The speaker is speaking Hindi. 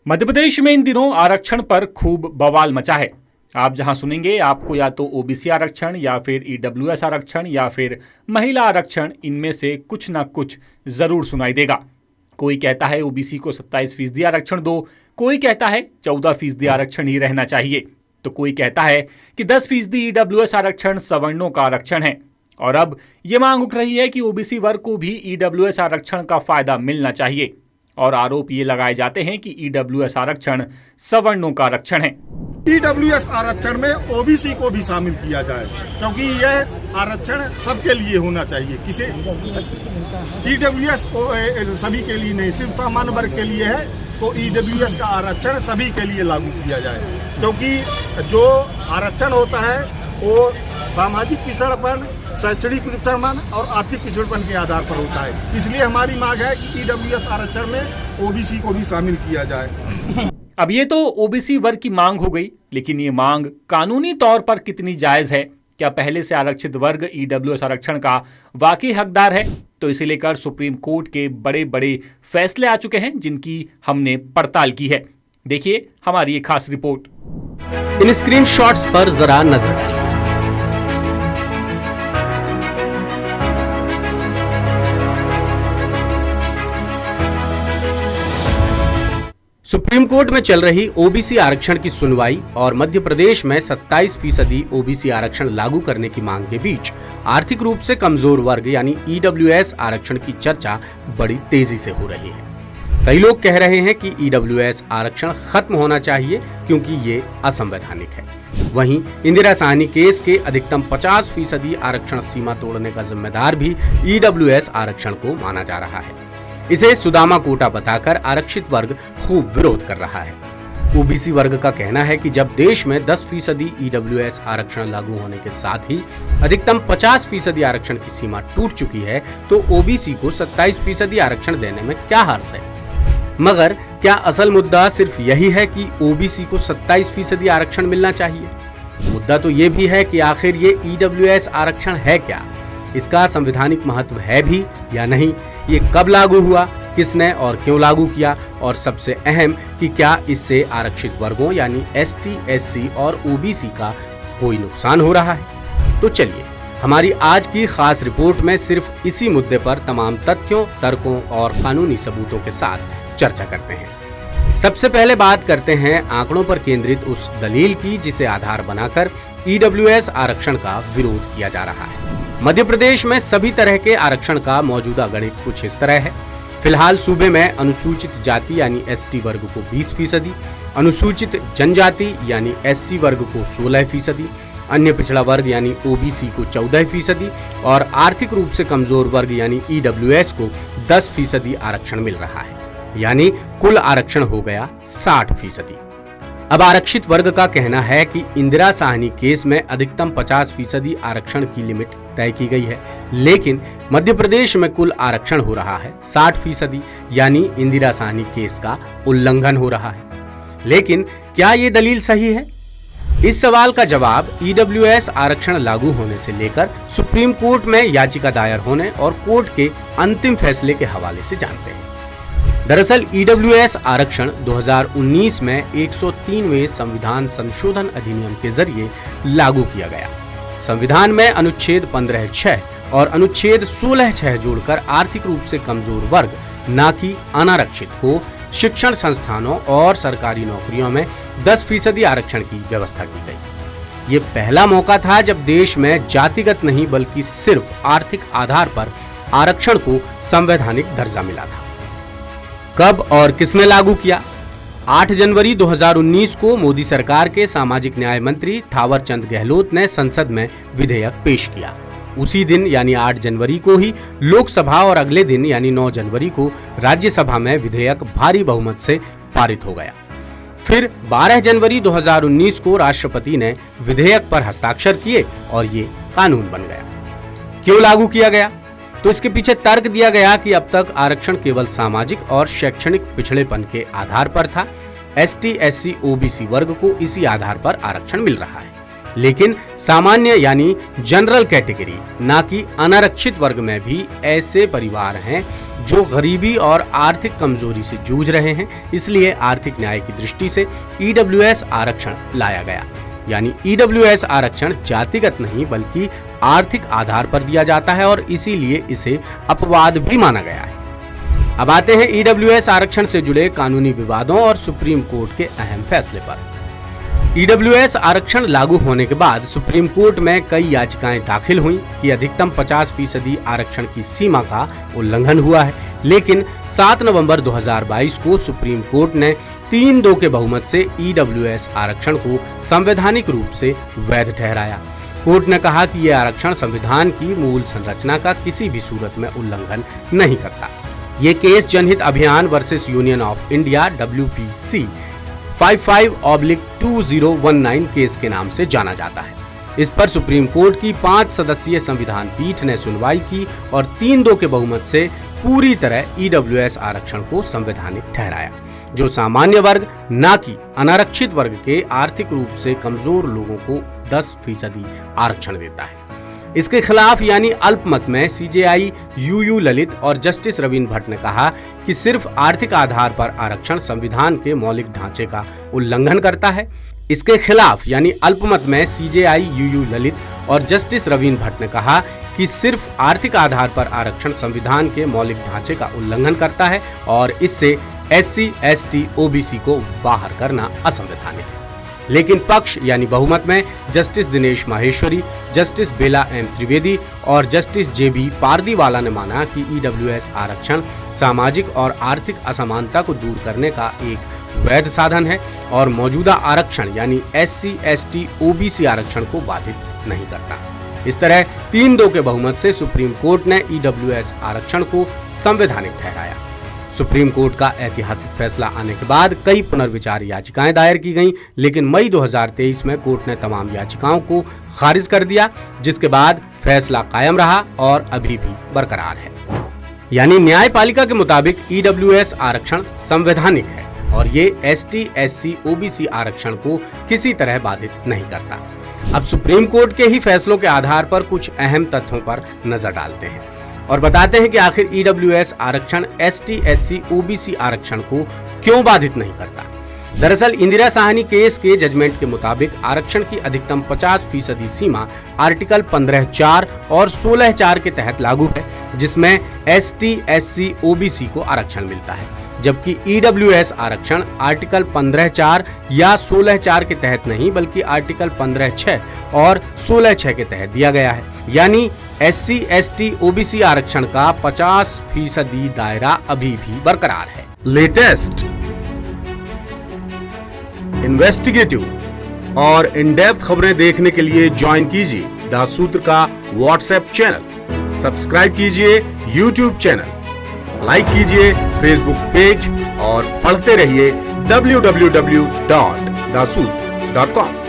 मध्य प्रदेश में इन दिनों आरक्षण पर खूब बवाल मचा है। आप जहां सुनेंगे आपको या तो ओबीसी आरक्षण या फिर ईडब्ल्यूएस आरक्षण या फिर महिला आरक्षण, इनमें से कुछ ना कुछ जरूर सुनाई देगा। कोई कहता है ओबीसी को 27% आरक्षण दो, कोई कहता है 14% आरक्षण ही रहना चाहिए, तो कोई कहता है कि 10% ईडब्ल्यूएस आरक्षण सवर्णों का आरक्षण है। और अब ये मांग उठ रही है कि ओबीसी वर्ग को भी ईडब्ल्यूएस आरक्षण का फायदा मिलना चाहिए। और आरोप ये लगाए जाते हैं कि ईडब्ल्यूएस आरक्षण सवर्णों का आरक्षण है। ईडब्ल्यूएस आरक्षण में ओबीसी को भी शामिल किया जाए, क्योंकि यह आरक्षण सबके लिए होना चाहिए। किसी ईडब्ल्यूएस सभी के लिए नहीं, सिर्फ सामान्य वर्ग के लिए है, तो ईडब्ल्यूएस का आरक्षण सभी के लिए लागू किया जाए। क्योंकि जो आरक्षण होता है वो सामाजिक पिछड़पन, शैक्षणिक पिछड़पन और आर्थिक पिछड़पन के आधार पर होता है। इसलिए हमारी मांग है कि ईडब्ल्यूएस आरक्षण में ओबीसी को भी शामिल किया जाए। अब ये तो ओबीसी वर्ग की मांग हो गई, लेकिन ये मांग कानूनी तौर पर कितनी जायज है? क्या पहले से आरक्षित वर्ग ईडब्ल्यूएस आरक्षण का वाकई हकदार है? तो इसे लेकर सुप्रीम कोर्ट के बड़े बड़े फैसले आ चुके हैं, जिनकी हमने पड़ताल की है। देखिए हमारी एक खास रिपोर्ट। इन स्क्रीनशॉट्स पर जरा नजर डालिए। सुप्रीम कोर्ट में चल रही ओबीसी आरक्षण की सुनवाई और मध्य प्रदेश में 27% ओबीसी आरक्षण लागू करने की मांग के बीच आर्थिक रूप से कमजोर वर्ग यानी ईडब्ल्यूएस आरक्षण की चर्चा बड़ी तेजी से हो रही है। कई लोग कह रहे हैं कि ईडब्ल्यूएस आरक्षण खत्म होना चाहिए क्योंकि ये असंवैधानिक है। वहीं इंदिरा साहनी केस के अधिकतम 50% आरक्षण सीमा तोड़ने का जिम्मेदार भी ईडब्ल्यूएस आरक्षण को माना जा रहा है। इसे सुदामा कोटा बताकर आरक्षित वर्ग खूब विरोध कर रहा है। ओबीसी वर्ग का कहना है कि जब देश में 10% ईडब्ल्यूएस आरक्षण लागू होने के साथ ही अधिकतम 50% आरक्षण की सीमा टूट चुकी है, तो ओबीसी को 27% आरक्षण देने में क्या हर्ज है। मगर क्या असल मुद्दा सिर्फ यही है कि ओबीसी को 27% आरक्षण मिलना चाहिए? मुद्दा तो ये भी है कि आखिर ये ईडब्ल्यूएस आरक्षण है क्या, इसका संवैधानिक महत्व है भी या नहीं, ये कब लागू हुआ, किसने और क्यों लागू किया, और सबसे अहम कि क्या इससे आरक्षित वर्गों यानी एसटी, एससी और ओबीसी का कोई नुकसान हो रहा है। तो चलिए हमारी आज की खास रिपोर्ट में सिर्फ इसी मुद्दे पर तमाम तथ्यों, तर्कों और कानूनी सबूतों के साथ चर्चा करते हैं। सबसे पहले बात करते हैं आंकड़ों पर केंद्रित उस दलील की जिसे आधार बनाकर ईडब्ल्यूएस आरक्षण का विरोध किया जा रहा है। मध्य प्रदेश में सभी तरह के आरक्षण का मौजूदा गणित कुछ इस तरह है। फिलहाल सूबे में अनुसूचित जाति यानी एसटी वर्ग को 20%, अनुसूचित जनजाति यानी एससी वर्ग को 16%, अन्य पिछड़ा वर्ग यानी ओबीसी को 14% और आर्थिक रूप से कमजोर वर्ग यानी ईडब्ल्यूएस को 10% आरक्षण मिल रहा है। यानी कुल आरक्षण हो गया 60%। अब आरक्षित वर्ग का कहना है कि इंदिरा साहनी केस में अधिकतम 50% आरक्षण की लिमिट तय की गई है, लेकिन मध्य प्रदेश में कुल आरक्षण हो रहा है 60%, यानी इंदिरा साहनी केस का उल्लंघन हो रहा है। लेकिन क्या ये दलील सही है? इस सवाल का जवाब ईडब्ल्यूएस आरक्षण लागू होने से लेकर सुप्रीम कोर्ट में याचिका दायर होने और कोर्ट के अंतिम फैसले के हवाले से जानते हैं। दरअसल ईडब्ल्यूएस आरक्षण 2019 में 103वें संविधान संशोधन अधिनियम के जरिए लागू किया गया। संविधान में अनुच्छेद 15(6) और अनुच्छेद 16(6) जोड़कर आर्थिक रूप से कमजोर वर्ग, न कि अनारक्षित को शिक्षण संस्थानों और सरकारी नौकरियों में 10% आरक्षण की व्यवस्था की गई। ये पहला मौका था जब देश में जातिगत नहीं बल्कि सिर्फ आर्थिक आधार पर आरक्षण को संवैधानिक दर्जा मिला था। कब और किसने लागू किया? 8 जनवरी 2019 को मोदी सरकार के सामाजिक न्याय मंत्री थावरचंद गहलोत ने संसद में विधेयक पेश किया। उसी दिन यानी 8 जनवरी को ही लोकसभा और अगले दिन यानी 9 जनवरी को राज्यसभा में विधेयक भारी बहुमत से पारित हो गया। फिर 12 जनवरी 2019 को राष्ट्रपति ने विधेयक पर हस्ताक्षर किए और ये कानून बन गया। क्यों लागू किया गया? तो इसके पीछे तर्क दिया गया कि अब तक आरक्षण केवल सामाजिक और शैक्षणिक पिछड़ेपन के आधार पर था। एसटी, एससी, ओबीसी वर्ग को इसी आधार पर आरक्षण मिल रहा है। लेकिन सामान्य यानी जनरल कैटेगरी ना कि अनारक्षित वर्ग में भी ऐसे परिवार हैं जो गरीबी और आर्थिक कमजोरी से जूझ रहे हैं। इसलिए आर्थिक न्याय की दृष्टि से ईडब्ल्यूएस आरक्षण लाया गया। यानी ईडब्ल्यूएस आरक्षण जातिगत नहीं बल्कि आर्थिक आधार पर दिया जाता है और इसीलिए इसे अपवाद भी माना गया है। अब आते हैं ईडब्ल्यूएस आरक्षण से जुड़े कानूनी विवादों और सुप्रीम कोर्ट के अहम फैसले पर। ईडब्ल्यूएस आरक्षण लागू होने के बाद सुप्रीम कोर्ट में कई याचिकाएं दाखिल हुई कि अधिकतम 50% आरक्षण की सीमा का उल्लंघन हुआ है, लेकिन 7 नवंबर 2022 को सुप्रीम कोर्ट ने 3-2 के बहुमत से ईडब्ल्यूएस आरक्षण को संवैधानिक रूप से वैध ठहराया। कोर्ट ने कहा कि यह आरक्षण संविधान की मूल संरचना का किसी भी सूरत में उल्लंघन नहीं करता। ये केस जनहित अभियान versus union of India WPC 55/2019 case के नाम से जाना जाता है। इस पर सुप्रीम कोर्ट की 5 सदस्यीय संविधान पीठ ने सुनवाई की और 3-2 के बहुमत से पूरी तरह ईडब्ल्यूएस आरक्षण को संवैधानिक ठहराया, जो सामान्य वर्ग ना कि अनारक्षित वर्ग के आर्थिक रूप से कमजोर लोगों को 10% आरक्षण देता है। इसके खिलाफ यानी अल्पमत में CJI UU ललित और जस्टिस रवीन भट्ट ने कहा कि सिर्फ आर्थिक आधार पर आरक्षण संविधान के मौलिक ढांचे का उल्लंघन करता है। इसके खिलाफ यानी अल्पमत में CJI UU ललित और जस्टिस रवीन भट्ट ने कहा कि सिर्फ आर्थिक आधार पर आरक्षण संविधान के मौलिक ढांचे का उल्लंघन करता है और इससे SC, ST, OBC को बाहर करना असंवैधानिक है। लेकिन पक्ष यानी बहुमत में जस्टिस दिनेश माहेश्वरी, जस्टिस बेला M त्रिवेदी और जस्टिस JB पारदीवाला ने माना कि ईडब्ल्यूएस आरक्षण सामाजिक और आर्थिक असमानता को दूर करने का एक वैध साधन है और मौजूदा आरक्षण यानी SC, ST, OBC आरक्षण को बाधित नहीं करता। इस तरह 3-2 के बहुमत से सुप्रीम कोर्ट ने ईडब्ल्यूएस आरक्षण को संवैधानिक ठहराया। सुप्रीम कोर्ट का ऐतिहासिक फैसला आने के बाद कई पुनर्विचार याचिकाएं दायर की गईं, लेकिन मई 2023 में कोर्ट ने तमाम याचिकाओं को खारिज कर दिया, जिसके बाद फैसला कायम रहा और अभी भी बरकरार है। यानी न्यायपालिका के मुताबिक ईडब्ल्यूएस आरक्षण संवैधानिक है और ये ST, SC, OBC आरक्षण को किसी तरह बाधित नहीं करता। अब सुप्रीम कोर्ट के ही फैसलों के आधार पर कुछ अहम तथ्यों पर नजर डालते हैं और बताते हैं कि आखिर ईडब्ल्यूएस आरक्षण ST, SC, OBC आरक्षण को क्यों बाधित नहीं करता। दरअसल इंदिरा साहनी केस के जजमेंट के मुताबिक आरक्षण की अधिकतम 50% सीमा आर्टिकल 15(4) और 16(4) के तहत लागू है, जिसमें ST, SC, OBC को आरक्षण मिलता है, जबकि ईडब्ल्यूएस आरक्षण आर्टिकल 15(4) या 16(4) के तहत नहीं बल्कि आर्टिकल 15(6) और 16(6) के तहत दिया गया है। यानी SC, ST, OBC आरक्षण का 50% दायरा अभी भी बरकरार है। लेटेस्ट, इन्वेस्टिगेटिव और इन डेप्थ खबरें देखने के लिए ज्वाइन कीजिए द सूत्र का व्हाट्सएप चैनल, सब्सक्राइब कीजिए यूट्यूब चैनल, लाइक कीजिए फेसबुक पेज और पढ़ते रहिए www.dasootra.com।